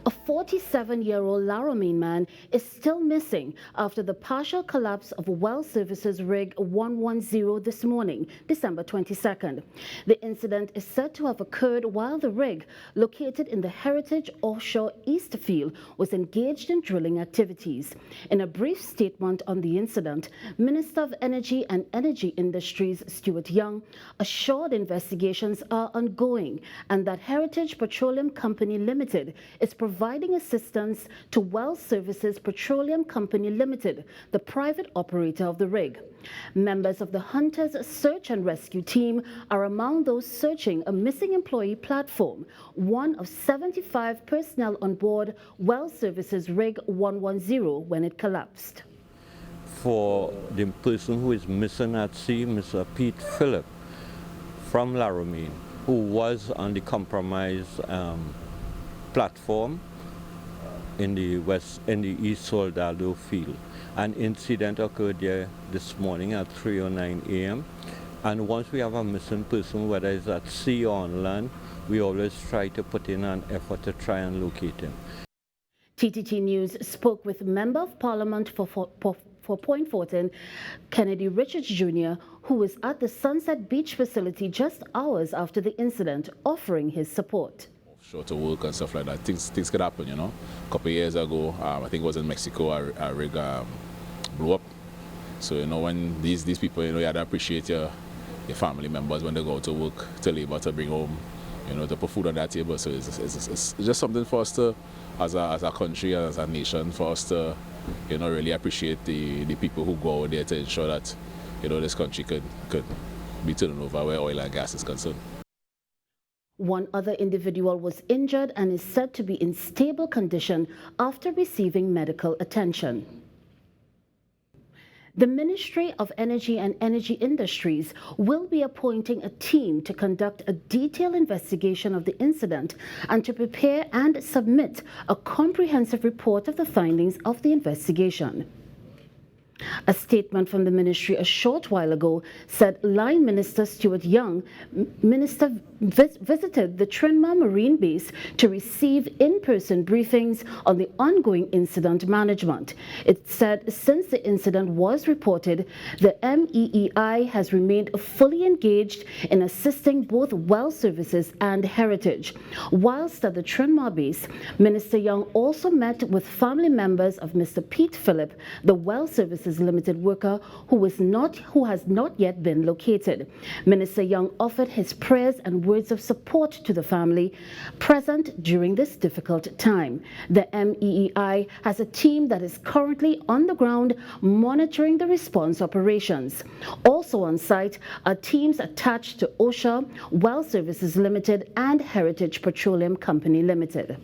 A 47-year-old Romaine man is still missing after the partial collapse of Well Services Rig 110 this morning, December 22nd. The incident is said to have occurred while the rig, located in the Heritage Offshore East Field, was engaged in drilling activities. In a brief statement on the incident, Minister of Energy and Energy Industries Stuart Young assured investigations are ongoing and that Heritage Petroleum Company Limited is providing assistance to Well Services Petroleum Company Limited, the private operator of the rig. Members of the Hunters Search and Rescue Team are among those searching a missing employee platform, one of 75 personnel on board Well Services Rig 110 when it collapsed. For the person who is missing at sea, Mr. Pete Phillip from Romaine, who was on the compromised platform in the East Soldado field. An incident occurred there this morning at 3:09 a.m. And once we have a missing person, whether it's at sea or on land, we always try to put in an effort to try and locate him. TTT News spoke with Member of Parliament for Point Fortin, Kennedy Richards Jr., who was at the Sunset Beach facility just hours after the incident, offering his support. Offshore to work and stuff like that. Things could happen, you know. A couple of years ago, I think it was in Mexico, a rig blew up. So, you know, when these people, you know, you have to appreciate your family members when they go to work, to labor, to bring home, you know, to put food on that table. So it's just something for us to, as a country, as a nation, for us to, you know, really appreciate the people who go out there to ensure that, you know, this country could be turning over where oil and gas is concerned. One other individual was injured and is said to be in stable condition after receiving medical attention. The Ministry of Energy and Energy Industries will be appointing a team to conduct a detailed investigation of the incident and to prepare and submit a comprehensive report of the findings of the investigation. A statement from the ministry a short while ago said Line Minister Stuart Young visited the Trinma Marine Base to receive in-person briefings on the ongoing incident management. It said since the incident was reported, the MEEI has remained fully engaged in assisting both Well Services and Heritage. Whilst at the Trinma Base, Minister Young also met with family members of Mr. Pete Phillip, the Well Services Limited worker who has not yet been located. Minister Young offered his prayers and words of support to the family present during this difficult time. The MEEI has a team that is currently on the ground monitoring the response operations. Also on site are teams attached to OSHA, Well Services Limited and Heritage Petroleum Company Limited.